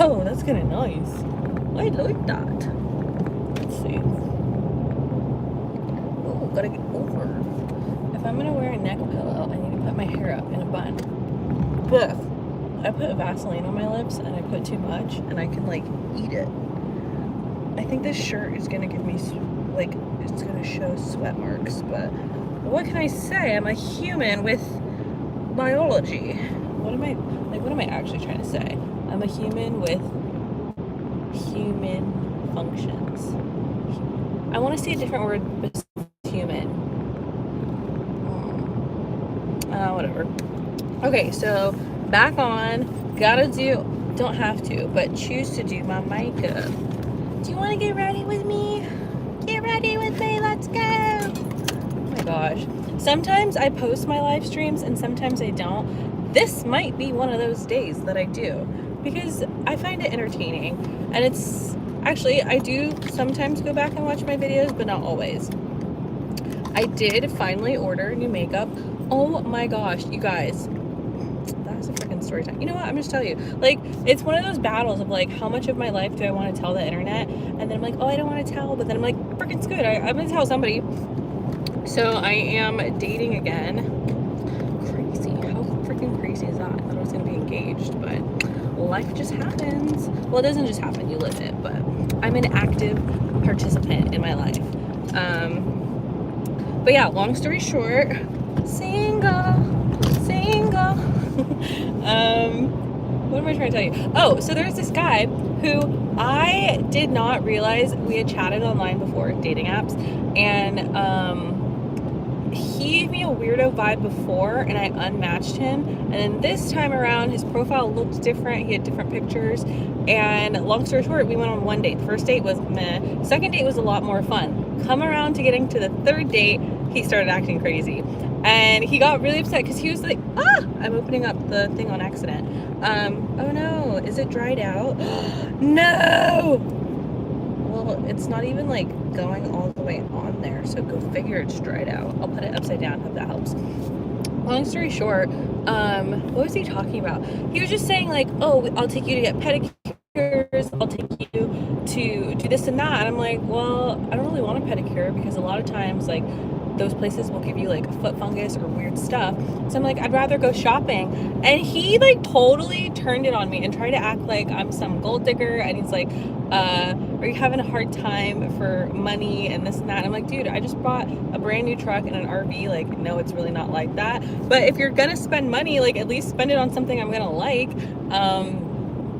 Oh, that's kind of nice. I like that. Let's see. Oh, gotta get over. If I'm gonna wear a neck pillow, I need to put my hair up in a bun. But I put Vaseline on my lips and I put too much and I can like eat it. I think this shirt is gonna give me like, it's gonna show sweat marks, but what can I say? I'm a human with biology. What am I actually trying to say? I'm a human with human functions. I want to say a different word besides human. Whatever. Okay, so back on. Don't have to, but choose to do my makeup. Do you want to get ready with me? Get ready with me, let's go! Oh my gosh. Sometimes I post my live streams and sometimes I don't. This might be one of those days that I do because I find it entertaining. And it's actually, I do sometimes go back and watch my videos, but not always. I did finally order new makeup. Oh my gosh, you guys. That's a freaking story time. You know what? I'm just telling you. Like, it's one of those battles of like, how much of my life do I want to tell the internet? And then I'm like, oh, I don't want to tell. But then I'm like, freaking it's good. I'm going to tell somebody. So I am dating again. Crazy. How freaking crazy is that? I thought I was going to be engaged, but life just happens. Well, it doesn't just happen. You live it. But I'm an active participant in my life. But yeah, long story short, single. What am I trying to tell you? Oh, so there's this guy who I did not realize we had chatted online before, dating apps, and he gave me a weirdo vibe before, and I unmatched him, and then this time around his profile looked different. He had different pictures, and long story short, we went on one date. The first date was meh. Second date was a lot more fun. Come around to getting to the third date, he started acting crazy. And he got really upset because he was like, I'm opening up the thing on accident. Oh no, is it dried out? No! Well, it's not even like going all the way on there, so go figure it's dried out. I'll put it upside down, hope that helps. Long story short, what was he talking about? He was just saying like, oh, I'll take you to get pedicures, I'll take you to do this and that. And I'm like, well, I don't really want a pedicure because a lot of times like those places will give you like foot fungus or weird stuff. So I'm like, I'd rather go shopping. And he like totally turned it on me and tried to act like I'm some gold digger. And he's like, are you having a hard time for money and this and that? And I'm like, dude, I just bought a brand new truck and an RV. Like, no, it's really not like that. But if you're gonna spend money, like at least spend it on something I'm gonna like.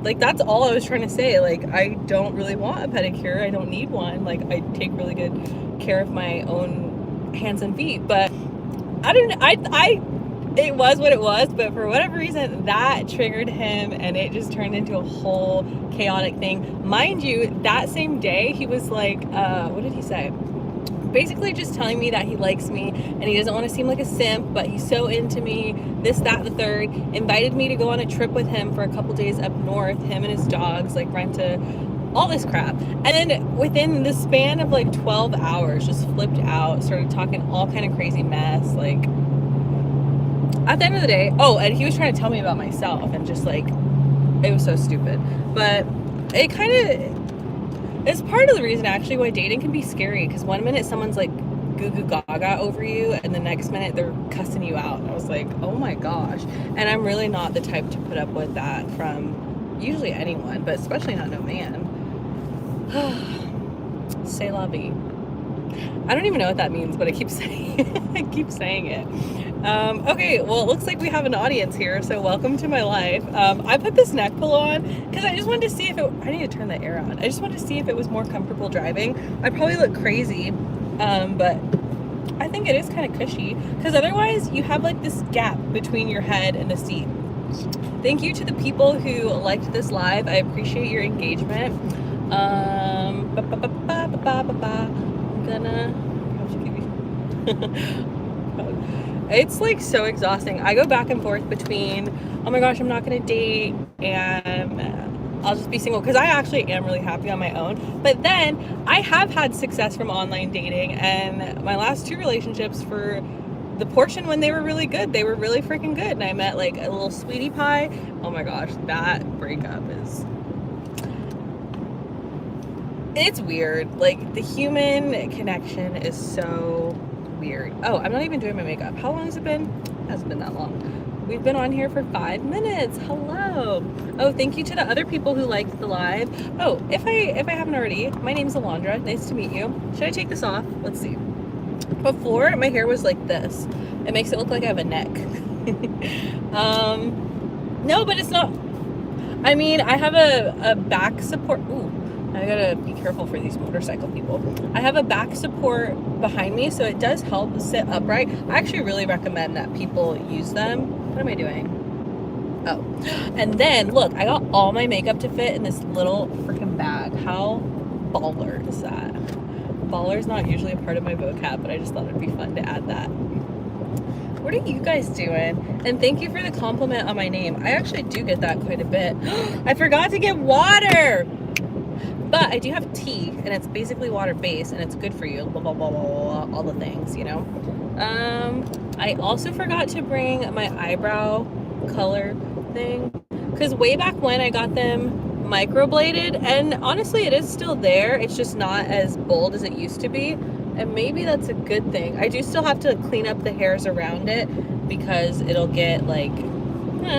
Like that's all I was trying to say. Like, I don't really want a pedicure. I don't need one. Like, I take really good care of my own hands and feet, but it was what it was, but for whatever reason that triggered him and it just turned into a whole chaotic thing. Mind you, that same day he was like, what did he say? Basically just telling me that he likes me and he doesn't want to seem like a simp, but he's so into me, this, that, the third. Invited me to go on a trip with him for a couple days up north, him and his dogs, like rent a all this crap. And then within the span of like 12 hours, just flipped out, started talking all kind of crazy mess. Like, at the end of the day, oh, and he was trying to tell me about myself and just like, it was so stupid. But it kind of, it's part of the reason actually why dating can be scary, because one minute someone's like goo goo gaga over you and the next minute they're cussing you out. And I was like, oh my gosh. And I'm really not the type to put up with that from usually anyone, but especially not no man. C'est la vie. I don't even know what that means, but I keep saying it. I keep saying it. Okay, well, it looks like we have an audience here, so welcome to my life. I put this neck pillow on because I just wanted to see if it, I need to turn the air on. I just wanted to see if it was more comfortable driving. I probably look crazy, but I think it is kind of cushy because otherwise you have like this gap between your head and the seat. Thank you to the people who liked this live. I appreciate your engagement. I'm gonna have to give you it's like so exhausting. I go back and forth between, oh my gosh, I'm not gonna date and I'll just be single, because I actually am really happy on my own. But then I have had success from online dating, and my last 2 relationships, for the portion when they were really good, they were really freaking good, and I met like a little sweetie pie. Oh my gosh, that breakup is It's weird. Like, the human connection is so weird. Oh, I'm not even doing my makeup. How long has it been? It hasn't been that long. We've been on here for 5 minutes. Hello. Oh, thank you to the other people who liked the live. Oh, if I haven't already, my name's Alondra. Nice to meet you. Should I take this off? Let's see. Before, my hair was like this. It makes it look like I have a neck. No, but it's not. I mean, I have a back support. Ooh, I gotta be careful for these motorcycle people. I have a back support behind me, so it does help sit upright. I actually really recommend that people use them. What am I doing? Oh, and then look, I got all my makeup to fit in this little freaking bag. How baller is that? Baller is not usually a part of my vocab, but I just thought it'd be fun to add that. What are you guys doing? And thank you for the compliment on my name. I actually do get that quite a bit. I forgot to get water! But I do have tea, and it's basically water-based, and it's good for you. Blah, blah, blah, blah, blah, all the things, you know? I also forgot to bring my eyebrow color thing. Because way back when I got them microbladed, and honestly, it is still there. It's just not as bold as it used to be. And maybe that's a good thing. I do still have to clean up the hairs around it because it'll get like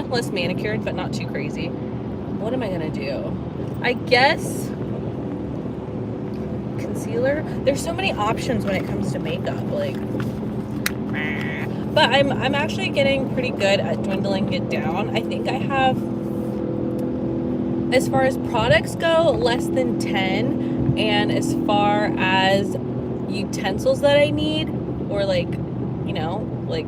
less manicured, but not too crazy. What am I gonna do? I guess concealer. There's so many options when it comes to makeup, like. But I'm actually getting pretty good at dwindling it down. I think I have, as far as products go, less than 10, and as far as utensils that I need, or like, you know, like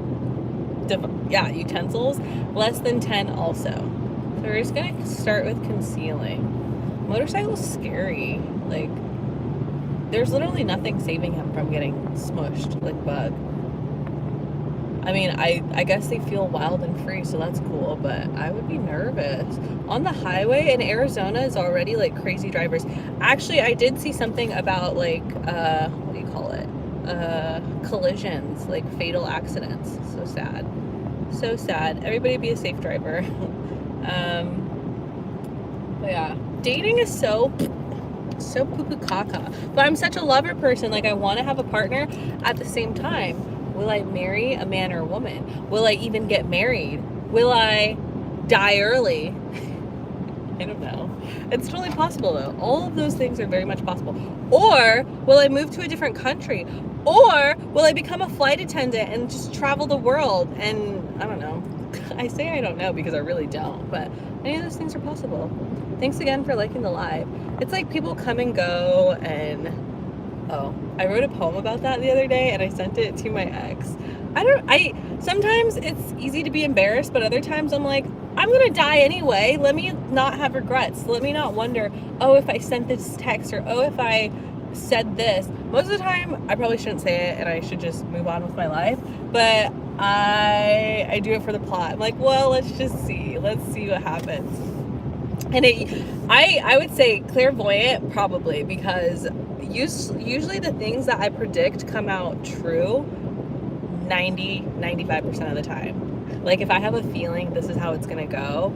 utensils, less than 10 also. So we're just gonna start with concealing. Motorcycle's scary. Like, there's literally nothing saving him from getting smushed like bug. I mean, I guess they feel wild and free, so that's cool, but I would be nervous. On the highway in Arizona is already like crazy drivers. Actually, I did see something about like, what do you call it? Collisions, like fatal accidents. So sad. So sad. Everybody be a safe driver. But yeah, dating is so poo-poo caca. But I'm such a lover person. Like, I want to have a partner. At the same time, will I marry a man or a woman? Will I even get married? Will I die early? I don't know. It's totally possible though. All of those things are very much possible. Or will I move to a different country? Or will I become a flight attendant and just travel the world? And I don't know. I say I don't know because I really don't, but any of those things are possible. Thanks again for liking the live. It's like people come and go, and I wrote a poem about that the other day and I sent it to my ex. Sometimes it's easy to be embarrassed, but other times I'm like, I'm gonna die anyway. Let me not have regrets. Let me not wonder, oh, if I sent this text, or oh, if I said this. Most of the time, I probably shouldn't say it and I should just move on with my life. But I do it for the plot. I'm like, well, let's just see. Let's see what happens. And I would say clairvoyant probably, because usually the things that I predict come out true 95% of the time. Like, if I have a feeling this is how it's gonna go.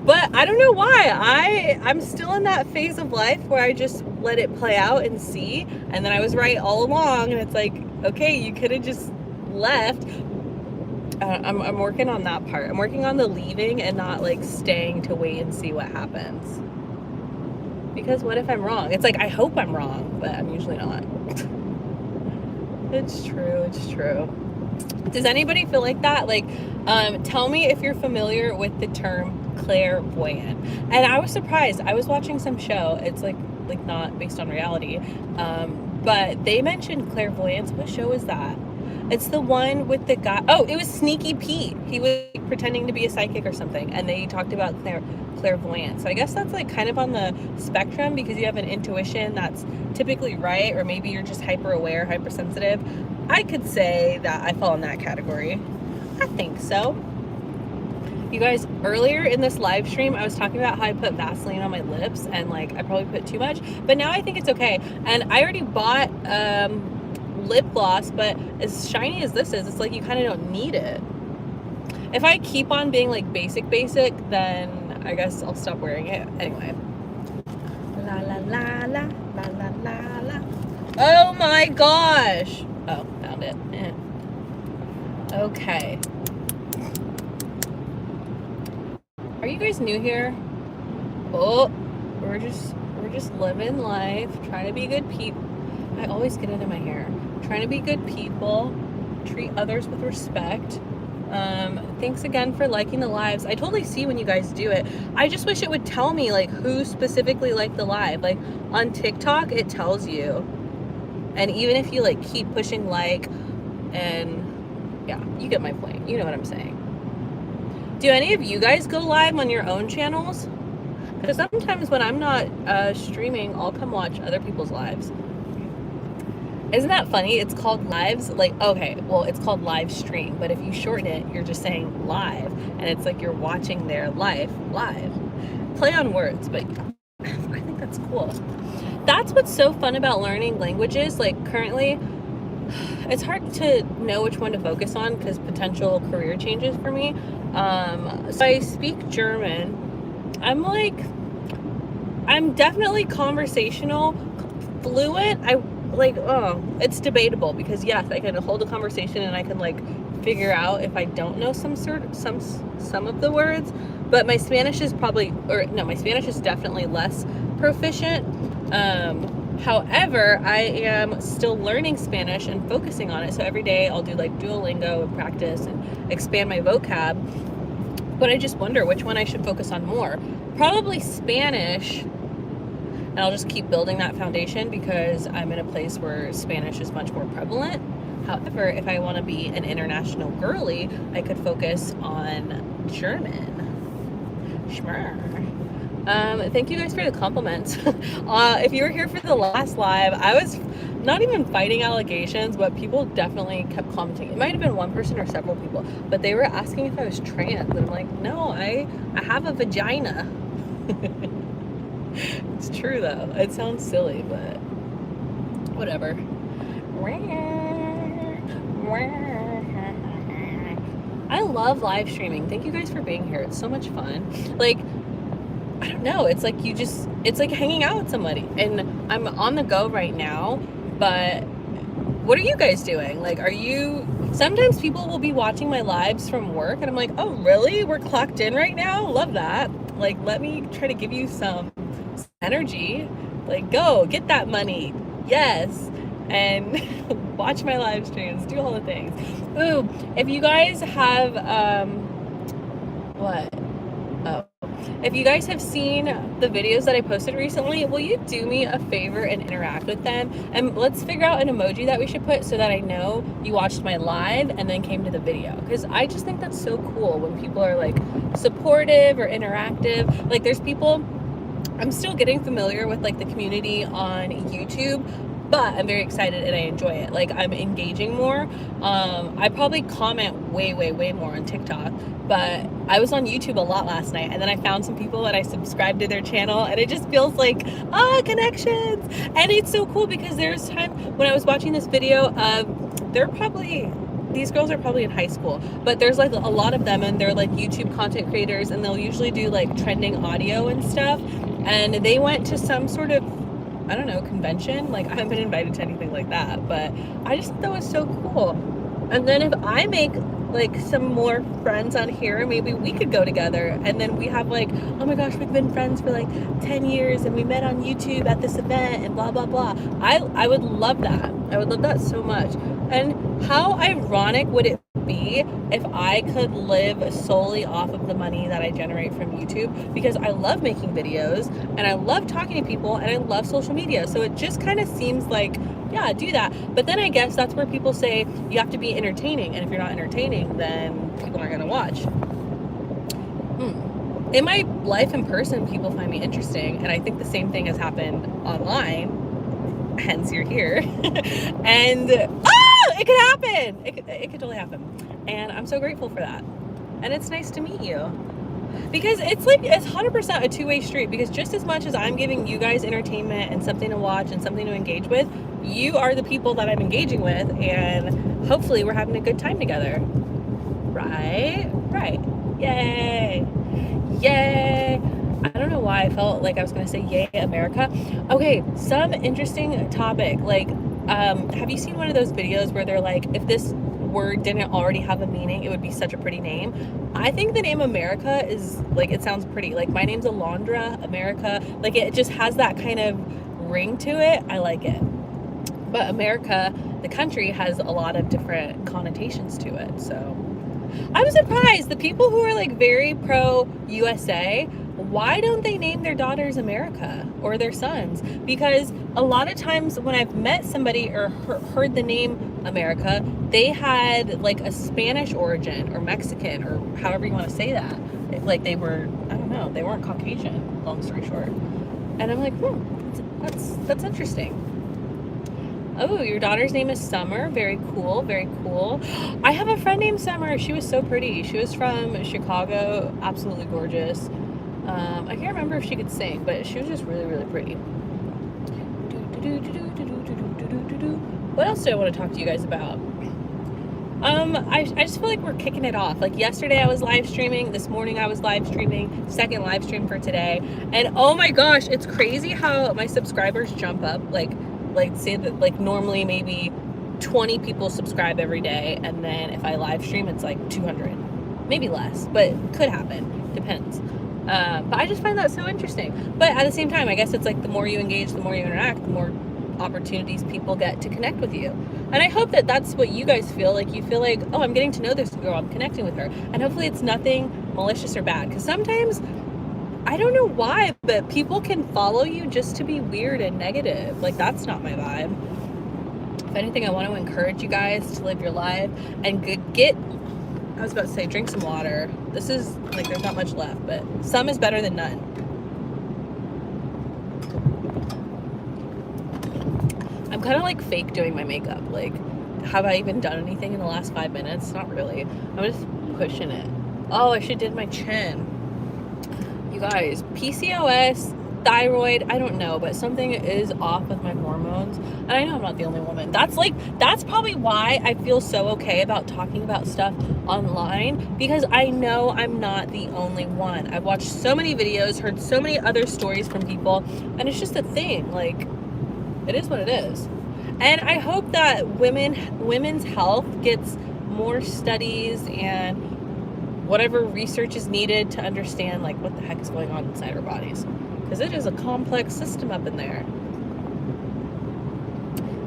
But I don't know why. I'm still in that phase of life where I just let it play out and see. And then I was right all along. And it's like, okay, you could have just left. I'm working on that part. I'm working on the leaving and not like staying to wait and see what happens. Because what if I'm wrong? It's like, I hope I'm wrong, but I'm usually not. It's true. It's true. Does anybody feel like that? Like, tell me if you're familiar with the term clairvoyant. And I was surprised. I was watching some show. It's like not based on reality. But they mentioned clairvoyance. What show is that? It's the one with the guy. Oh, it was Sneaky Pete. He was pretending to be a psychic or something. And they talked about clairvoyance. So I guess that's like kind of on the spectrum, because you have an intuition that's typically right, or maybe you're just hyper aware, hypersensitive. I could say that I fall in that category. I think so. You guys, earlier in this live stream, I was talking about how I put Vaseline on my lips, and like I probably put too much, but now I think it's okay. And I already bought lip gloss, but as shiny as this is, it's like you kind of don't need it. If I keep on being like basic, then I guess I'll stop wearing it. Anyway, there's La la la la la la la la. Oh my gosh! Oh, found it. Okay. Are you guys new here? Oh, we're just living life, trying to be good people. I always get it in my hair. Trying to be good people, treat others with respect. Thanks again for liking the lives. I totally see when you guys do it. I just wish it would tell me like who specifically liked the live. Like on TikTok, it tells you. And even if you like keep pushing like, and yeah, you get my point. You know what I'm saying. Do any of you guys go live on your own channels? Because sometimes when I'm not streaming, I'll come watch other people's lives. Isn't that funny? It's called lives. Like, okay, well, it's called live stream, but if you shorten it, you're just saying live, and it's like you're watching their life live. Play on words, but I think that's cool. That's what's so fun about learning languages. Like currently, it's hard to know which one to focus on because potential career changes for me. So I speak German. I'm definitely conversational, fluent. It's debatable because yes, I can hold a conversation and I can like figure out if I don't know some of the words, but my Spanish is my Spanish is definitely less proficient. However, I am still learning Spanish and focusing on it. So every day I'll do like Duolingo and practice and expand my vocab. But I just wonder which one I should focus on more. Probably Spanish. And I'll just keep building that foundation because I'm in a place where Spanish is much more prevalent. However, if I want to be an international girly, I could focus on German. Schmer. Thank you guys for the compliments. If you were here for the last live, I was not even fighting allegations, but people definitely kept commenting. It might have been one person or several people, but they were asking if I was trans. And I'm like, no, I have a vagina. It's true though. It sounds silly, but whatever. I love live streaming. Thank you guys for being here. It's so much fun. Like, I don't know. It's like it's like hanging out with somebody. And I'm on the go right now, but what are you guys doing? Like, sometimes people will be watching my lives from work and I'm like, oh, really? We're clocked in right now? Love that. Like, let me try to give you some energy. Like, go get that money. Yes. And watch my live streams, do all the things. Ooh, if you guys have if you guys have seen the videos that I posted recently, will you do me a favor and interact with them? And let's figure out an emoji that we should put so that I know you watched my live and then came to the video. Because I just think that's so cool when people are like supportive or interactive. Like there's people, I'm still getting familiar with like the community on YouTube, but I'm very excited and I enjoy it. Like I'm engaging more. I probably comment way more on TikTok, but I was on YouTube a lot last night and then I found some people that I subscribed to their channel and it just feels like, connections. And it's so cool because there's time when I was watching this video of, these girls are probably in high school, but there's like a lot of them and they're like YouTube content creators and they'll usually do like trending audio and stuff. And they went to some sort of, I don't know, convention. Like I haven't been invited to anything like that, but I just thought that was so cool. And then if I make like some more friends on here, maybe we could go together and then we have like, oh my gosh, we've been friends for like 10 years and we met on YouTube at this event and blah blah blah. I would love that. I would love that so much. And how ironic would it be if I could live solely off of the money that I generate from YouTube? Because I love making videos and I love talking to people and I love social media. So it just kind of seems like, yeah, do that. But then I guess that's where people say you have to be entertaining. And if you're not entertaining, then people aren't going to watch. In my life in person, people find me interesting. And I think the same thing has happened online. Hence you're here. And it could happen. It could totally happen. And I'm so grateful for that. And it's nice to meet you. Because it's 100% a two-way street, because just as much as I'm giving you guys entertainment and something to watch and something to engage with, you are the people that I'm engaging with, and hopefully we're having a good time together. Right? Yay. I don't know why why I felt like I was gonna say yay America. Okay, some interesting topic. Like, have you seen one of those videos where they're like, if this word didn't already have a meaning, it would be such a pretty name? I think the name America is like, it sounds pretty. Like, my name's Alondra, America. Like, it just has that kind of ring to it. I like it. But America, the country, has a lot of different connotations to it. So I'm surprised the people who are like very pro USA, why don't they name their daughters America or their sons? Because a lot of times when I've met somebody or heard the name America, they had like a Spanish origin or Mexican or however you want to say that. Like they were, I don't know, they weren't Caucasian, long story short. And I'm like, that's interesting. Oh, your daughter's name is Summer. Very cool, very cool. I have a friend named Summer. She was so pretty. She was from Chicago, absolutely gorgeous. I can't remember if she could sing, but she was just really, really pretty. What else do I want to talk to you guys about? I just feel like we're kicking it off. Like yesterday I was live streaming, this morning I was live streaming, second live stream for today. And oh my gosh, it's crazy how my subscribers jump up. Like say that like normally maybe 20 people subscribe every day, and then if I live stream it's like 200, maybe less, but could happen, depends. But I just find that so interesting. But at the same time, I guess it's like the more you engage, the more you interact, the more opportunities people get to connect with you. And I hope that that's what you guys feel like. You feel like, oh, I'm getting to know this girl, I'm connecting with her, and hopefully it's nothing malicious or bad, because sometimes I don't know why, but people can follow you just to be weird and negative. Like, that's not my vibe. If anything, I want to encourage you guys to live your life and I was about to say, drink some water. This is, like, there's not much left, but some is better than none. I'm kind of, like, fake doing my makeup. Like, have I even done anything in the last 5 minutes? Not really. I'm just pushing it. Oh, I should have did my chin. You guys, PCOS, thyroid, I don't know, but something is off with my hormones. And I know I'm not the only woman. That's probably why I feel so okay about talking about stuff online, because I know I'm not the only one. I've watched so many videos, heard so many other stories from people, and it's just a thing. Like, it is what it is. And I hope that women's health gets more studies and whatever research is needed to understand like what the heck is going on inside our bodies, because it is a complex system up in there.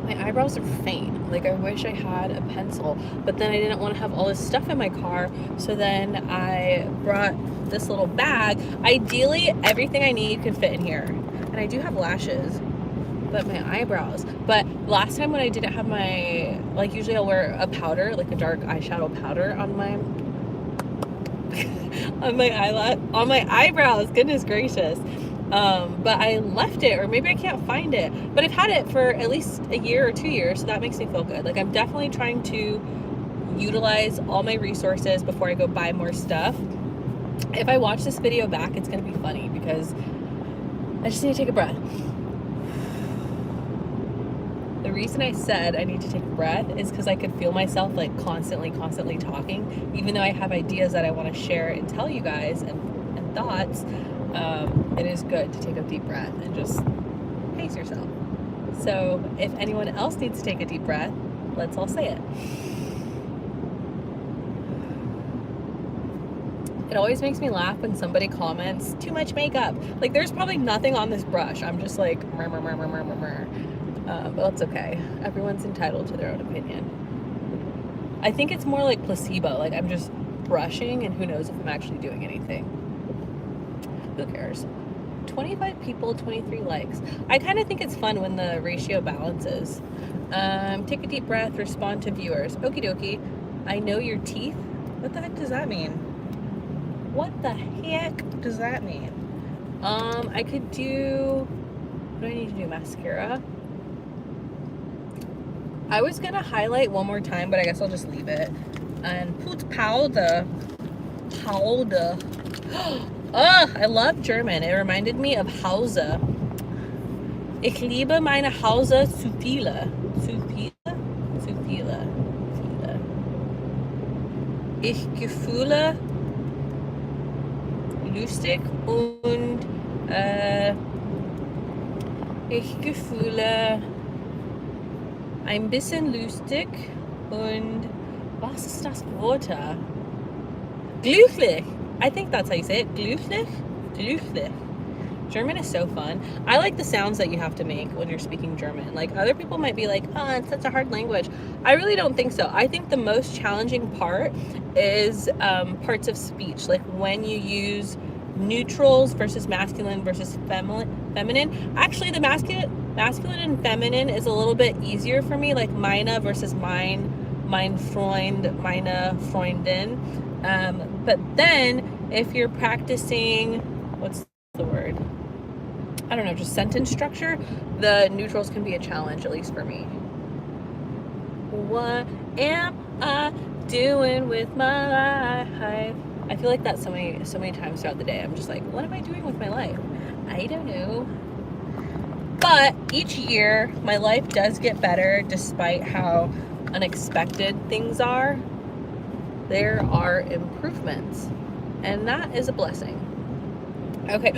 My eyebrows are faint. Like, I wish I had a pencil, but then I didn't want to have all this stuff in my car, so then I brought this little bag. Ideally everything I need can fit in here, and I do have lashes, but my eyebrows. But last time when I didn't have my, like, usually I'll wear a powder, like a dark eyeshadow powder on my on my eyebrows, goodness gracious. But I left it, or maybe I can't find it, but I've had it for at least a year or 2 years, so that makes me feel good. Like, I'm definitely trying to utilize all my resources before I go buy more stuff. If I watch this video back, it's gonna be funny, because I just need to take a breath. The reason I said I need to take a breath is because I could feel myself like constantly talking, even though I have ideas that I want to share and tell you guys and thoughts. It is good to take a deep breath and just pace yourself. So if anyone else needs to take a deep breath, let's all say it. It always makes me laugh when somebody comments, too much makeup. Like, there's probably nothing on this brush. I'm just like, murmur. But that's okay. Everyone's entitled to their own opinion. I think it's more like placebo. Like, I'm just brushing, and who knows if I'm actually doing anything. Who cares? 25 people, 23 likes. I kind of think it's fun when the ratio balances. Take a deep breath, respond to viewers. Okie dokie. I know your teeth. What the heck does that mean? What the heck does that mean? I could do, what do I need to do? Mascara. I was gonna highlight one more time, but I guess I'll just leave it. And put powder. Oh, I love German. It reminded me of Hause. Ich liebe meine Hause zu viele. Zu viele. Ich gefühle lustig und Ich fühle ein bisschen lustig und was ist das Wort? Glücklich. I think that's how you say it. Glücklich? Glücklich. German is so fun. I like the sounds that you have to make when you're speaking German. Like, other people might be like, oh, it's such a hard language. I really don't think so. I think the most challenging part is parts of speech, like when you use neutrals versus masculine versus feminine. Actually, the masculine and feminine is a little bit easier for me, like meine versus mein Freund, meine Freundin. But then if you're practicing, what's the word? I don't know, just sentence structure, the neutrals can be a challenge, at least for me. What am I doing with my life? I feel like that so many times throughout the day. I'm just like, what am I doing with my life? I don't know. But each year, my life does get better despite how unexpected things are. There are improvements, and that is a blessing. Okay.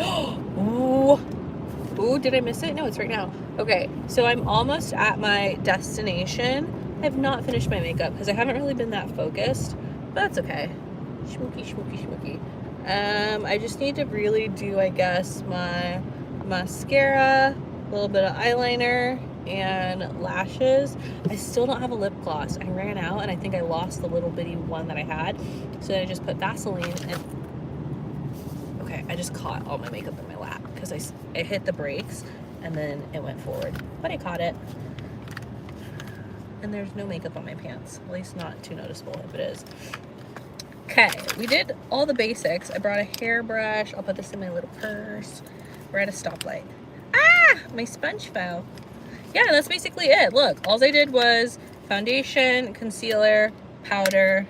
Ooh, did I miss it? No, it's right now. Okay, so I'm almost at my destination. I have not finished my makeup because I haven't really been that focused, but that's okay. Schmooky. I just need to really do, I guess, my mascara, a little bit of eyeliner, and lashes. I still don't have a lip gloss. I ran out, and I think I lost the little bitty one that I had, so then I just put Vaseline and okay, I just caught all my makeup in my lap because I hit the brakes and then it went forward, but I caught it. And there's no makeup on my pants, at least not too noticeable if it is. Okay, we did all the basics. I brought a hairbrush. I'll put this in my little purse. We're at a stoplight. Ah, my sponge fell. Yeah, that's basically it. Look, all I did was foundation, concealer, powder,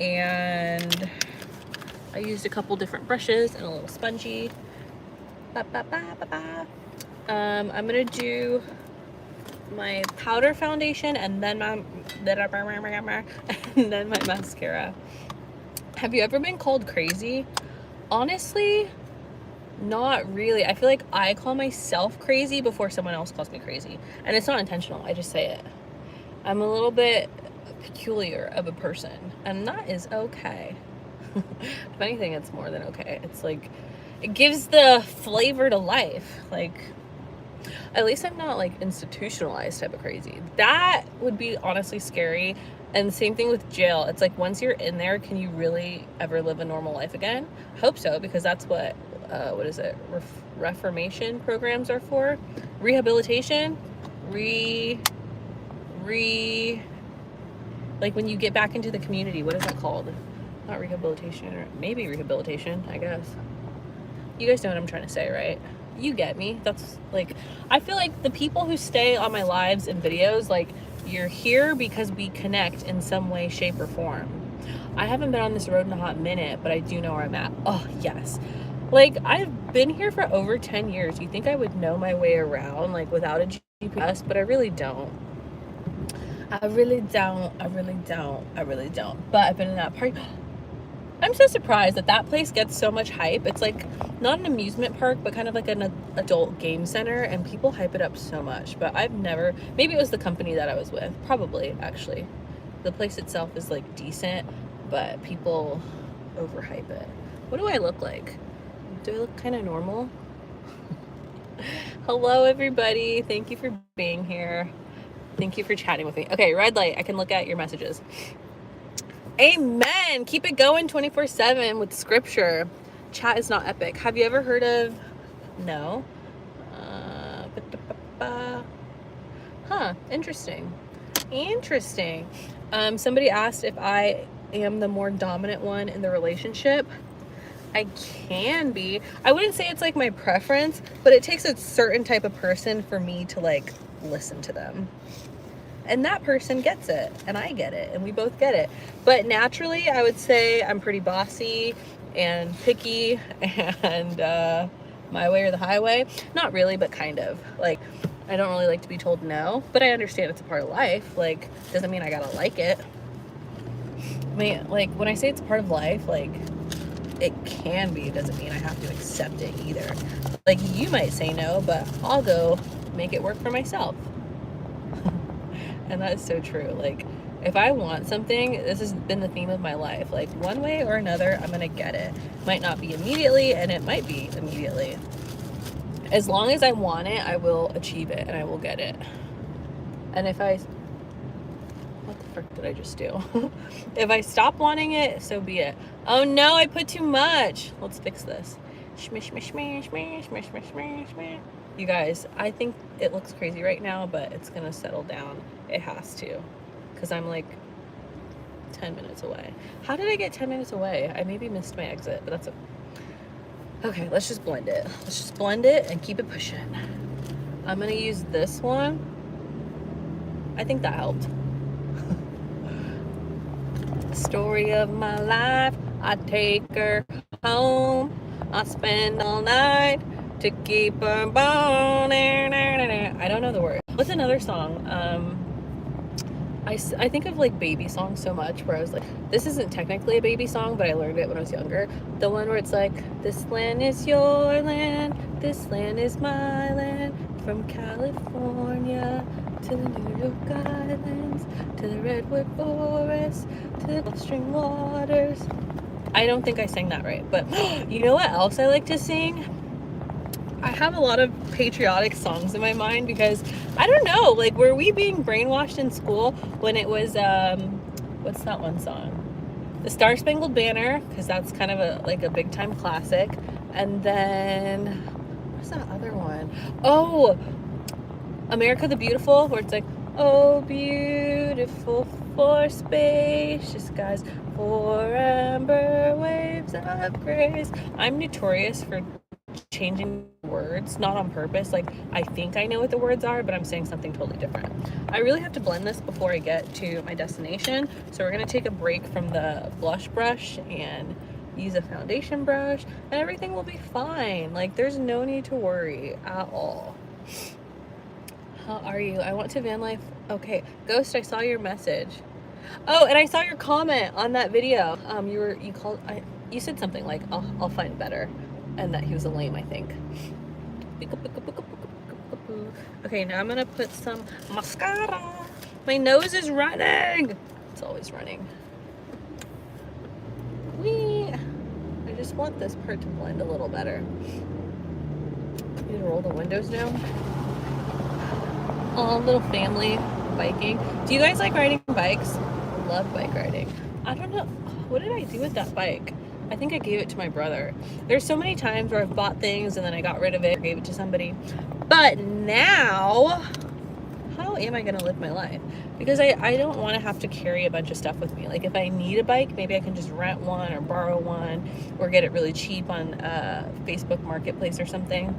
and I used a couple different brushes and a little spongy. I'm gonna do my powder foundation and then my mascara. Have you ever been called crazy? Honestly, not really. I feel like I call myself crazy before someone else calls me crazy, and it's not intentional. I just say it. I'm a little bit peculiar of a person, and that is okay. If anything, it's more than okay. It's like, it gives the flavor to life. Like, at least I'm not like institutionalized type of crazy. That would be honestly scary. And same thing with jail. It's like, once you're in there, can you really ever live a normal life again? I hope so, because that's what is it? Reformation programs are for. Rehabilitation, like when you get back into the community, what is that called? Not rehabilitation, or maybe rehabilitation, I guess. You guys know what I'm trying to say, right? You get me. That's like, I feel like the people who stay on my lives and videos, like, you're here because we connect in some way, shape, or form. I haven't been on this road in a hot minute, but I do know where I'm at. Oh, yes. Like, I've been here for over 10 years. You think I would know my way around, like, without a GPS, but I really don't. I really don't. But I've been in that park. I'm so surprised that place gets so much hype. It's like not an amusement park, but kind of like an adult game center, and people hype it up so much. But I've never, maybe it was the company that I was with. Probably, actually. The place itself is like decent, but people overhype it. What do I look like? Do I look kind of normal? Hello, everybody. Thank you for being here. Thank you for chatting with me. Okay, red light. I can look at your messages. Amen. Keep it going 24/7 with scripture. Chat is not epic. Have you ever heard of? No. Interesting. Somebody asked if I am the more dominant one in the relationship. I can be. I wouldn't say it's like my preference, but it takes a certain type of person for me to like listen to them. And that person gets it, and I get it, and we both get it. But naturally, I would say I'm pretty bossy and picky, and my way or the highway. Not really, but kind of. Like, I don't really like to be told no, but I understand it's a part of life. Like, doesn't mean I gotta like it. I mean, like, when I say it's a part of life, like, it can be. It doesn't mean I have to accept it either. Like, you might say no, but I'll go make it work for myself. And that is so true. Like, if I want something, this has been the theme of my life. Like, one way or another, I'm gonna get it. Might not be immediately, and it might be immediately. As long as I want it, I will achieve it, and I will get it. And if I... What the frick did I just do? If I stop wanting it, so be it. Oh no, I put too much. Let's fix this. Shmish, shmish, shmish, shmish, shmish, shmish, shmish, shmish. You guys, I think it looks crazy right now, but it's gonna settle down. It has to, because I'm like 10 minutes away. How did I get 10 minutes away? I maybe missed my exit, but that's okay. Let's just blend it. Let's just blend it and keep it pushing. I'm gonna use this one. I think that helped. Story of my life, I take her home, I spend all night to keep her bone. I don't know the word. What's another song? I think of like baby songs so much, where I was like, this isn't technically a baby song, but I learned it when I was younger. The one where it's like, this land is your land, this land is my land, from California to the New York Islands, to the Redwood Forest, to the Gulf Stream waters. I don't think I sang that right, but you know what else I like to sing? I have a lot of patriotic songs in my mind, because I don't know, like, were we being brainwashed in school when it was, what's that one song? The Star Spangled Banner, because that's kind of a big time classic. And then, what's that other one? Oh, America the Beautiful, where it's like, oh, beautiful for spacious skies, for amber waves of grace. I'm notorious for changing words, not on purpose. Like, I think I know what the words are, but I'm saying something totally different. I really have to blend this before I get to my destination, so we're gonna take a break from the blush brush and use a foundation brush, and everything will be fine. Like, there's no need to worry at all. How are you? I want to van life. Okay, Ghost, I saw your message. Oh, and I saw your comment on that video. You said something like, I'll find better, and that he was a lame, I think. Okay, now I'm gonna put some mascara. My nose is running. It's always running. I just want this part to blend a little better. Need to roll the windows down. Oh, little family biking. Do you guys like riding bikes? I love bike riding. I don't know. What did I do with that bike? I think I gave it to my brother. There's so many times where I've bought things and then I got rid of it or gave it to somebody. But now, how am I gonna live my life? Because I don't want to have to carry a bunch of stuff with me. Like, if I need a bike, maybe I can just rent one or borrow one or get it really cheap on Facebook Marketplace or something.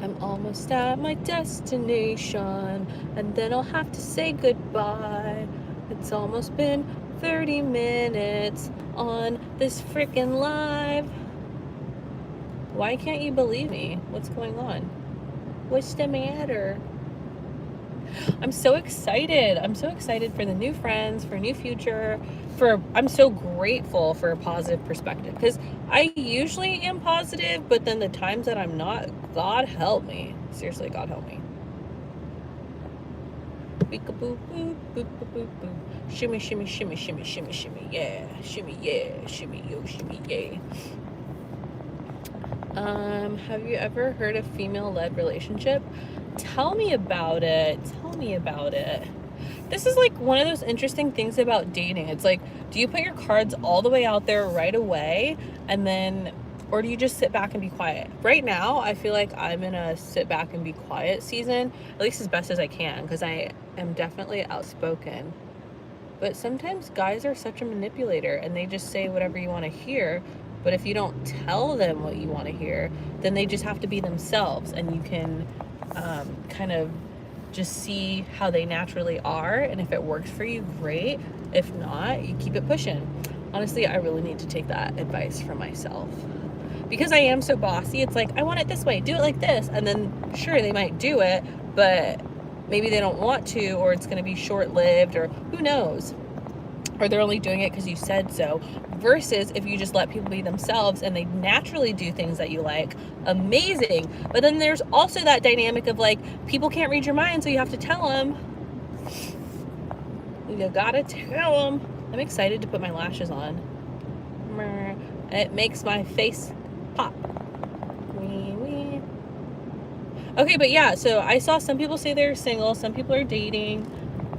I'm almost at my destination, and then I'll have to say goodbye. It's almost been 30 minutes on this freaking live. Why can't you believe me? What's going on? What's the matter? I'm so excited. I'm so excited for the new friends, for a new future, I'm so grateful for a positive perspective, because I usually am positive, but then the times that I'm not, God help me. Seriously, God help me. Beek-a-boo, boo, boo, boo, boo, boo. Shimmy, shimmy, shimmy, shimmy, shimmy, shimmy, yeah. Shimmy, yeah. Shimmy, yo, shimmy, yay. Have you ever heard of female-led relationship? Tell me about it. Tell me about it. This is like one of those interesting things about dating. It's like, do you put your cards all the way out there right away, and then, or do you just sit back and be quiet? Right now, I feel like I'm in a sit back and be quiet season, at least as best as I can, because I am definitely outspoken. But sometimes guys are such a manipulator, and they just say whatever you want to hear. But if you don't tell them what you want to hear, then they just have to be themselves, and you can kind of just see how they naturally are, and if it works for you, great. If not, you keep it pushing. Honestly, I really need to take that advice from myself, because I am so bossy. It's like, I want it this way, do it like this, and then sure, they might do it, but maybe they don't want to, or it's going to be short-lived, or who knows, or they're only doing it because you said so. versus if you just let people be themselves and they naturally do things that you like, amazing. But then there's also that dynamic of like, people can't read your mind, so you have to tell them. You gotta tell them. I'm excited to put my lashes on. It makes my face pop. Wee, wee. Okay, but yeah, so I saw some people say they're single, some people are dating.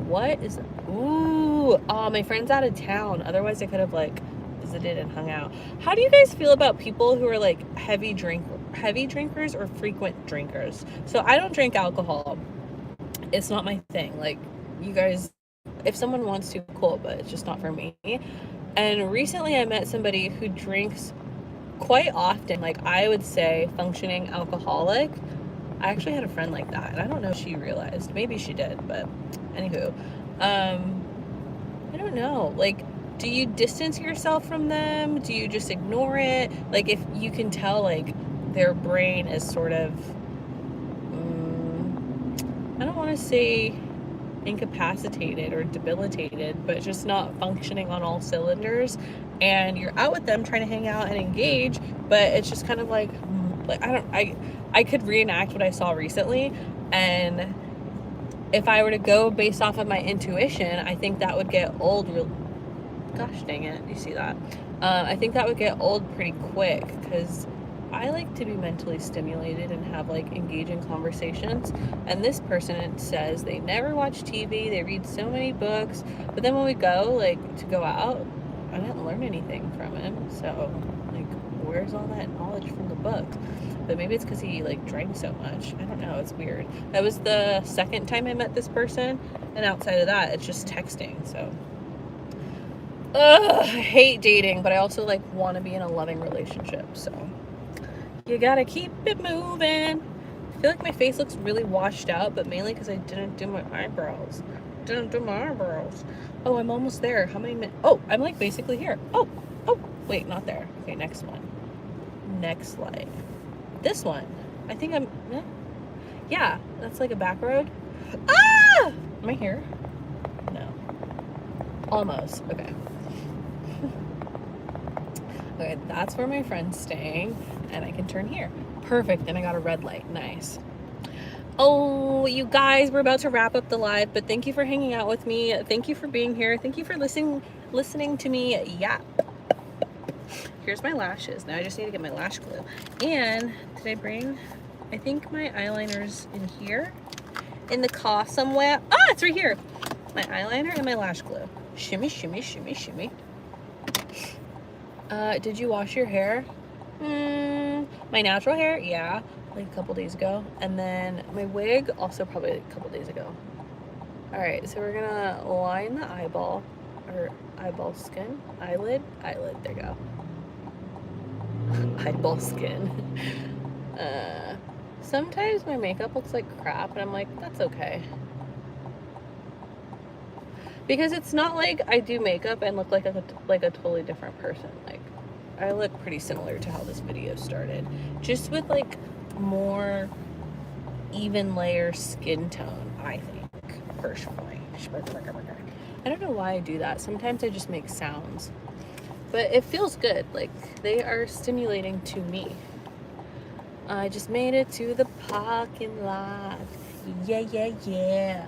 What is, ooh, oh, my friend's out of town. Otherwise I could have like visited and hung out. How do you guys feel about people who are like heavy drinkers or frequent drinkers? So I don't drink alcohol. It's not my thing. Like, you guys, if someone wants to, cool, but it's just not for me. And recently I met somebody who drinks quite often, like I would say functioning alcoholic. I actually had a friend like that, and I don't know if she realized. Maybe she did, but anywho. I don't know. Like, do you distance yourself from them? Do you just ignore it? Like, if you can tell, like, their brain is sort of, I don't want to say incapacitated or debilitated, but just not functioning on all cylinders, and you're out with them trying to hang out and engage, but it's just kind of like I could reenact what I saw recently, and if I were to go based off of my intuition, I think that would get old gosh dang it, you see that? I think that would get old pretty quick, because I like to be mentally stimulated and have like engaging conversations, and this person says they never watch TV, they read so many books, but then when we go like to go out, I didn't learn anything from him. So like, where's all that knowledge from the book? But maybe it's because he like drank so much. I don't know, it's weird. That was the second time I met this person, and outside of that it's just texting. So I hate dating, but I also like want to be in a loving relationship, so you gotta keep it moving. I feel like my face looks really washed out, but mainly because I didn't do my eyebrows. Oh, I'm almost there. How many minutes? Oh, I'm like basically here. Oh, wait, not there. Okay, next one. Next slide. This one. I think I'm, yeah, that's like a back road. Ah! Am I here? No. Almost. Okay. Okay, that's where my friend's staying, and I can turn here. Perfect, and I got a red light. Nice. Oh, you guys, we're about to wrap up the live, but thank you for hanging out with me. Thank you for being here. Thank you for listening to me yap. Here's my lashes. Now I just need to get my lash glue. And did I bring, I think my eyeliner's in here, in the car somewhere. Ah, it's right here. My eyeliner and my lash glue. Shimmy, shimmy, shimmy, shimmy. Did you wash your hair? My natural hair, yeah, like a couple days ago. And then my wig, also probably a couple days ago. All right, so we're gonna line the eyeball, or eyeball skin, eyelid, there you go. Eyeball skin. Sometimes my makeup looks like crap, and I'm like, that's okay. Because it's not like I do makeup and look like a totally different person. Like, I look pretty similar to how this video started, just with like more even layer skin tone, I think, personally. I don't know why I do that. Sometimes I just make sounds, but it feels good. Like, they are stimulating to me. I just made it to the parking lot. Yeah.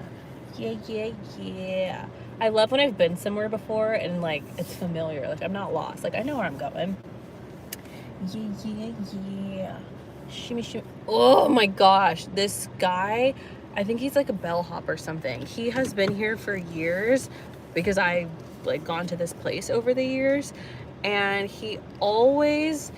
I love when I've been somewhere before and like it's familiar. Like, I'm not lost. Like, I know where I'm going. Yeah. Shimmy. Oh my gosh, this guy, I think he's like a bellhop or something. He has been here for years because I've like gone to this place over the years, and he always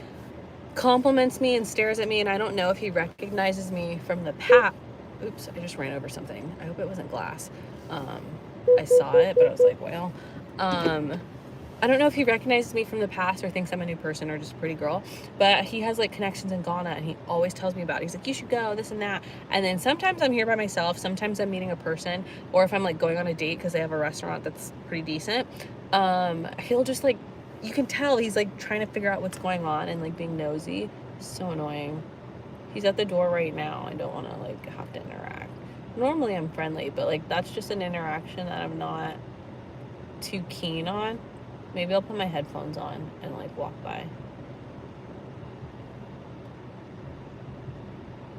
compliments me and stares at me, and I don't know if he recognizes me from the past. Oops, I just ran over something. I hope it wasn't glass. I saw it, but I was like, well, I don't know if he recognizes me from the past or thinks I'm a new person or just a pretty girl, but he has like connections in Ghana, and he always tells me about it. He's like, you should go, this and that. And then sometimes I'm here by myself, sometimes I'm meeting a person, or if I'm like going on a date because they have a restaurant that's pretty decent, he'll just like, you can tell he's like trying to figure out what's going on and like being nosy. So annoying. He's at the door right now. I don't want to like have to interact. Normally I'm friendly, but like that's just an interaction that I'm not too keen on. Maybe I'll put my headphones on and like walk by.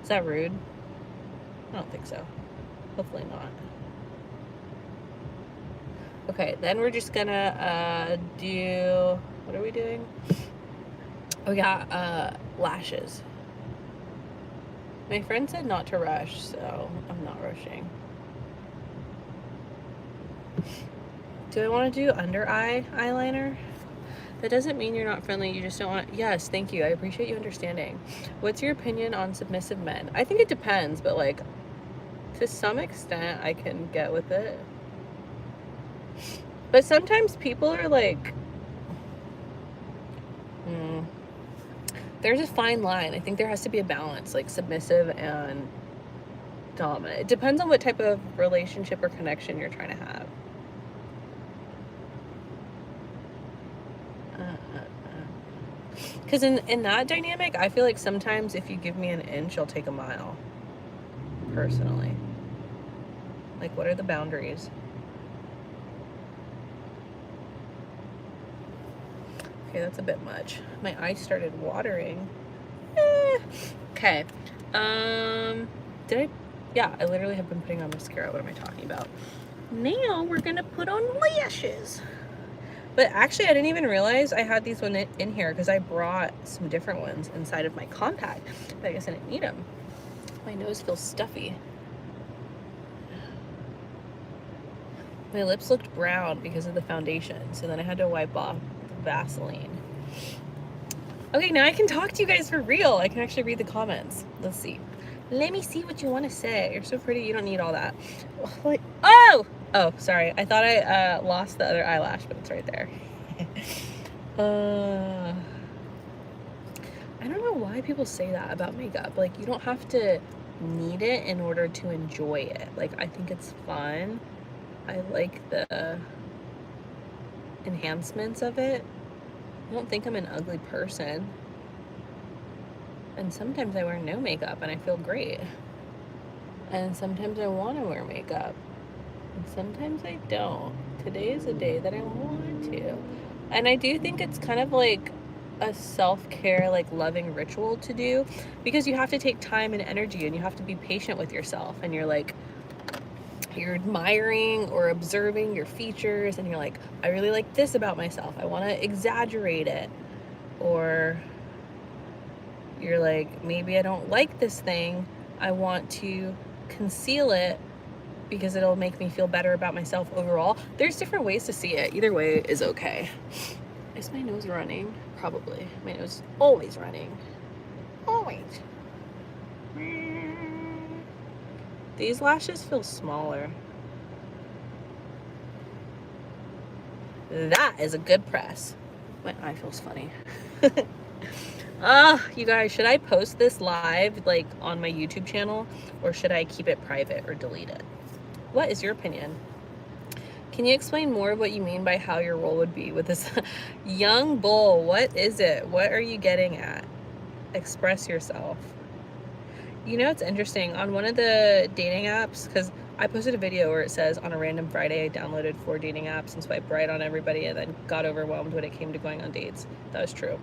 Is that rude? I don't think so. Hopefully not. Okay, then we're just gonna do, what are we doing? We got lashes. My friend said not to rush, so I'm not rushing. Do I want to do under eye eyeliner? That doesn't mean you're not friendly, you just don't want to. Yes, thank you, I appreciate you understanding. What's your opinion on submissive men? I think it depends, but like to some extent I can get with it. But sometimes people are like, there's a fine line. I think there has to be a balance, like submissive and dominant. It depends on what type of relationship or connection you're trying to have. Because in that dynamic, I feel like sometimes if you give me an inch, I'll take a mile. Personally. Like, what are the boundaries? Okay, that's a bit much. My eyes started watering. Okay. Did I? Yeah, I literally have been putting on mascara. What am I talking about? Now we're gonna put on lashes. But actually, I didn't even realize I had these one in here because I brought some different ones inside of my compact. But I guess I didn't need them. My nose feels stuffy. My lips looked brown because of the foundation, so then I had to wipe off the Vaseline. Okay, now I can talk to you guys for real. I can actually read the comments. Let's see. Let me see what you want to say. You're so pretty. You don't need all that. Like, oh, sorry. I thought I lost the other eyelash, but it's right there. I don't know why people say that about makeup. Like, you don't have to need it in order to enjoy it. Like, I think it's fun. I like the enhancements of it. I don't think I'm an ugly person. And sometimes I wear no makeup and I feel great. And sometimes I want to wear makeup. And sometimes I don't. Today is a day that I want to. And I do think it's kind of like a self-care, like loving ritual to do, because you have to take time and energy and you have to be patient with yourself, and you're admiring or observing your features and you're like, I really like this about myself, I want to exaggerate it. Or you're like, maybe I don't like this thing, I want to conceal it because it'll make me feel better about myself overall. There's different ways to see it. Either way is okay. Is my nose running? Probably. My nose is always running. Always. These lashes feel smaller. That is a good press. My eye feels funny. You guys, should I post this live like on my YouTube channel, or should I keep it private or delete it? What is your opinion? Can you explain more of what you mean by how your role would be with this young bull? What is it? What are you getting at? Express yourself. You know, it's interesting. On one of the dating apps, because I posted a video where it says on a random Friday I downloaded 4 dating apps and swiped right on everybody and then got overwhelmed when it came to going on dates. That was true.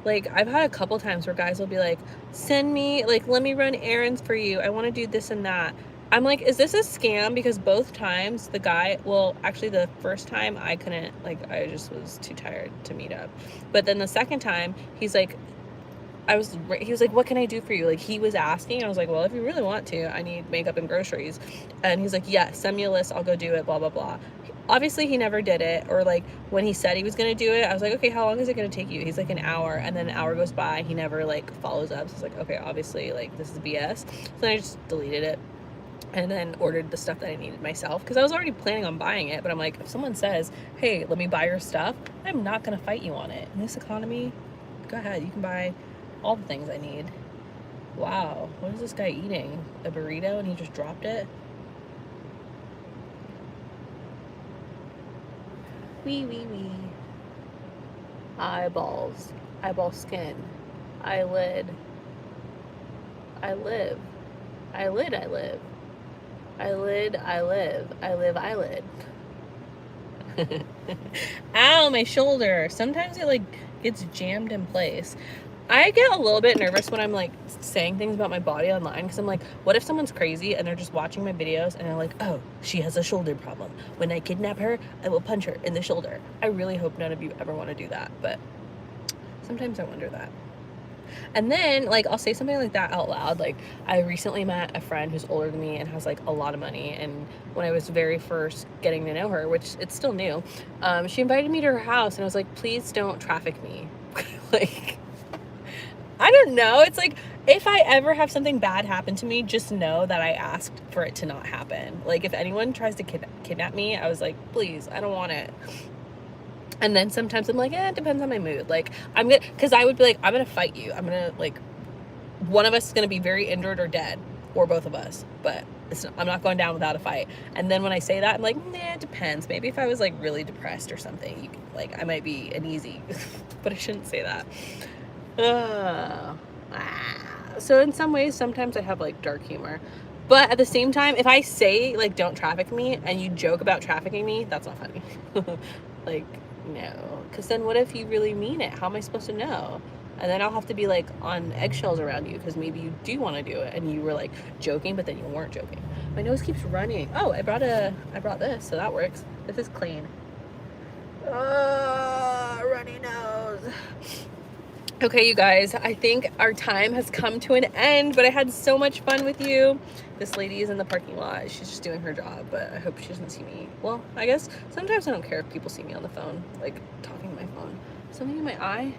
Like, I've had a couple times where guys will be like, send me, like, let me run errands for you, I want to do this and that. I'm like, is this a scam? Because both times the guy, well, actually the first time I couldn't, like, I just was too tired to meet up. But then the second time, he's like, he was like, what can I do for you? Like, he was asking. I was like, well, if you really want to, I need makeup and groceries. And he's like, yeah, send me a list, I'll go do it, blah, blah, blah. Obviously, he never did it. Or, like, when he said he was going to do it, I was like, okay, how long is it going to take you? He's like, an hour. And then an hour goes by. He never, like, follows up. So I was like, okay, obviously, like, this is BS. So then I just deleted it and then ordered the stuff that I needed myself, because I was already planning on buying it. But I'm like, if someone says, hey, let me buy your stuff, I'm not going to fight you on it. In this economy, go ahead. You can buy all the things I need. Wow, what is this guy eating? A burrito and he just dropped it? Wee, wee, wee. Eyeballs. Eyeball skin. Eyelid. I live. Eyelid, I live. Eyelid, I live. I live, eyelid. Ow, my shoulder. Sometimes it like gets jammed in place. I get a little bit nervous when I'm like saying things about my body online because I'm like, what if someone's crazy and they're just watching my videos and they're like, oh, she has a shoulder problem. When I kidnap her, I will punch her in the shoulder. I really hope none of you ever want to do that, but sometimes I wonder that. And then like I'll say something like that out loud. Like I recently met a friend who's older than me and has like a lot of money, and when I was very first getting to know her, which it's still new, she invited me to her house and I was like, please don't traffic me. Like, I don't know, it's like if I ever have something bad happen to me, just know that I asked for it to not happen. Like if anyone tries to kidnap me, I was like, please, I don't want it. And then sometimes I'm like, it depends on my mood. Like I'm gonna, because I would be like, I'm gonna fight you. I'm gonna like, one of us is gonna be very injured or dead, or both of us. But I'm not going down without a fight. And then when I say that, I'm like, it depends. Maybe if I was like really depressed or something, like I might be an easy. But I shouldn't say that. So in some ways, sometimes I have like dark humor. But at the same time, if I say like don't traffic me and you joke about trafficking me, that's not funny. Like, no, because then what if you really mean it? How am I supposed to know? And then I'll have to be like on eggshells around you because maybe you do want to do it and you were like joking, but then you weren't joking. My nose keeps running. Oh, I brought this, so that works. This is clean. Runny nose. Okay, you guys, I think our time has come to an end, but I had so much fun with you. This lady is in the parking lot. She's just doing her job, but I hope she doesn't see me. Well, I guess sometimes I don't care if people see me on the phone, like talking to my phone. Something in my eye?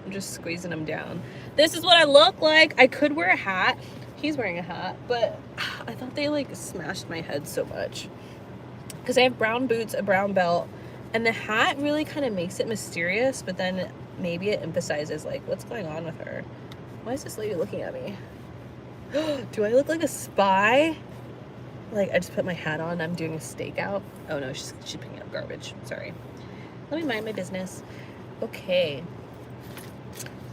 I'm just squeezing them down. This is what I look like. I could wear a hat. He's wearing a hat, but I thought they like smashed my head so much. Because I have brown boots, a brown belt, and the hat really kind of makes it mysterious, but then maybe it emphasizes like what's going on with her. Why is this lady looking at me? Do I look like a spy? Like I just put my hat on, I'm doing a stakeout. Oh no, she's picking up garbage. Sorry. Let me mind my business. Okay.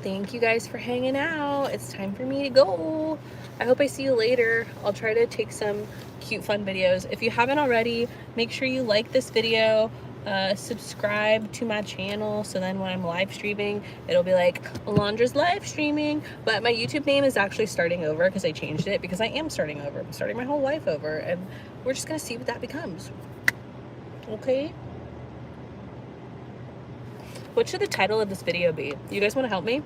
Thank you guys for hanging out. It's time for me to go. I hope I see you later. I'll try to take some cute fun videos. If you haven't already, make sure you like this video. Subscribe to my channel so then when I'm live streaming it'll be like Alondra's live streaming. But my YouTube name is actually starting over because I changed it, because I am starting over. I'm starting my whole life over, and we're just gonna see what that becomes. Okay, what should the title of this video be? You guys want to help me?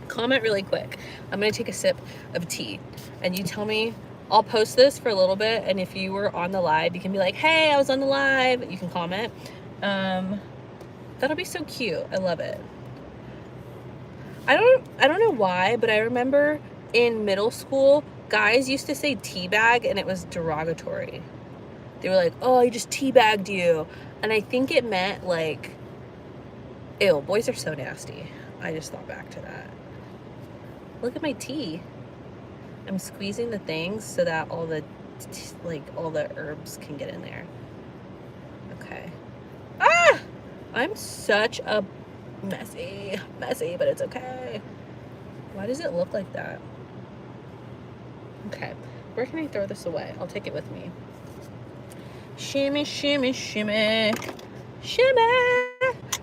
Comment really quick. I'm gonna take a sip of tea and you tell me. I'll post this for a little bit, and if you were on the live, you can be like, hey, I was on the live. You can comment. That'll be so cute. I love it. I don't know why, but I remember in middle school, guys used to say teabag, and it was derogatory. They were like, oh, I just teabagged you. And I think it meant like, ew, boys are so nasty. I just thought back to that. Look at my tea. I'm squeezing the things so that all the herbs can get in there. Okay. Ah! I'm such a messy, but it's okay. Why does it look like that? Okay. Where can I throw this away? I'll take it with me. Shimmy, shimmy, shimmy. Shimmy!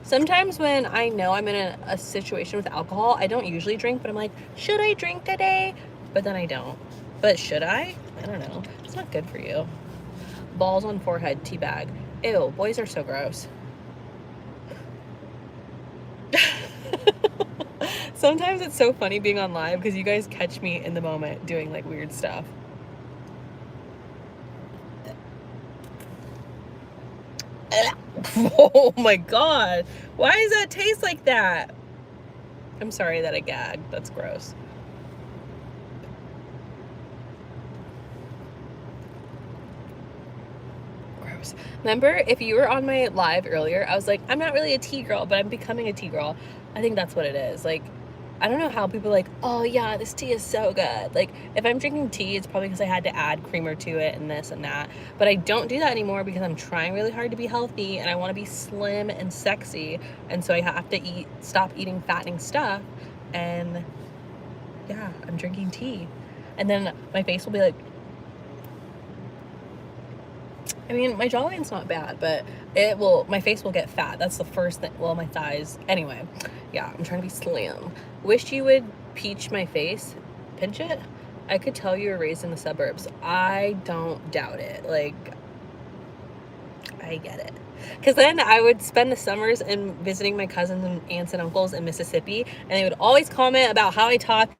Sometimes when I know I'm in a situation with alcohol, I don't usually drink, but I'm like, should I drink today? But then I don't. But should I? I don't know. It's not good for you. Balls on forehead, teabag. Ew, boys are so gross. Sometimes it's so funny being on live because you guys catch me in the moment doing like weird stuff. Oh my god. Why does that taste like that? I'm sorry that I gagged. That's gross. Remember, if you were on my live earlier, I was like, I'm not really a tea girl, but I'm becoming a tea girl. I think that's what it is. Like, I don't know how people are like, oh yeah, this tea is so good. Like, if I'm drinking tea, it's probably because I had to add creamer to it and this and that. But I don't do that anymore because I'm trying really hard to be healthy and I want to be slim and sexy. And so I have to stop eating fattening stuff. And yeah, I'm drinking tea. And then my face will be like, I mean, my jawline's not bad, but my face will get fat. That's the first thing. Well, my thighs. Anyway, yeah, I'm trying to be slim. Wish you would peach my face. Pinch it? I could tell you were raised in the suburbs. I don't doubt it. Like, I get it. Because then I would spend the summers in visiting my cousins and aunts and uncles in Mississippi, and they would always comment about how I talk.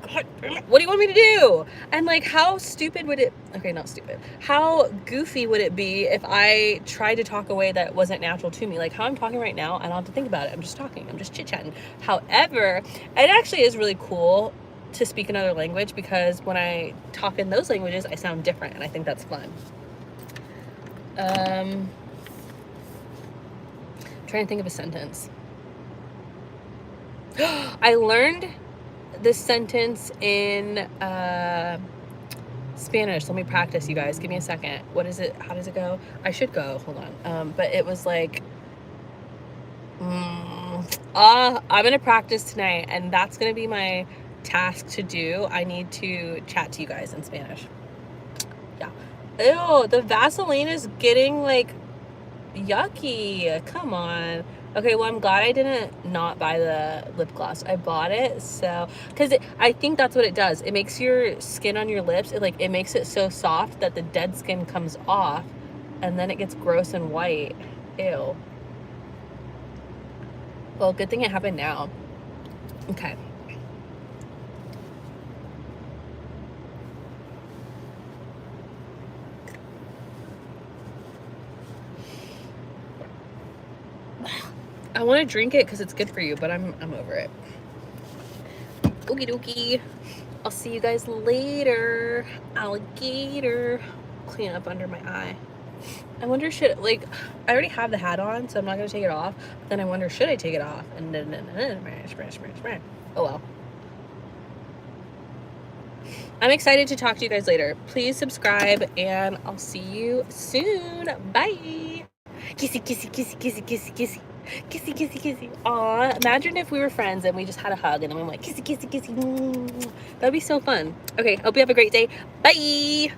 God, what do you want me to do? And like, how stupid would it, okay, not stupid, how goofy would it be if I tried to talk a way that wasn't natural to me? Like how I'm talking right now, I don't have to think about it. I'm just talking, I'm just chit-chatting. However, it actually is really cool to speak another language, because when I talk in those languages, I sound different, and I think that's fun. Trying to think of a sentence. I learned this sentence in Spanish. Let me practice, you guys. Give me a second. What is it? How does it go? I should go. Hold on. But it was like, I'm gonna practice tonight, and that's gonna be my task to do. I need to chat to you guys in Spanish. Yeah. Ew, the Vaseline is getting like yucky. Come on. Okay, well, I'm glad I didn't not buy the lip gloss. I bought it so, because I think that's what it does. It makes your skin on your lips, it makes it so soft that the dead skin comes off, and then it gets gross and white. Ew. Well, good thing it happened now. Okay. I want to drink it because it's good for you, but I'm over it. Okie dokie. I'll see you guys later. Alligator. Clean up under my eye. I wonder, I already have the hat on, so I'm not going to take it off. But then I wonder, should I take it off? Oh well. I'm excited to talk to you guys later. Please subscribe, and I'll see you soon. Bye. Kissy, kissy, kissy, kissy, kissy, kissy. Kissy, kissy, kissy. Aw, imagine if we were friends and we just had a hug and then we went kissy, kissy, kissy. That'd be so fun. Okay, hope you have a great day. Bye.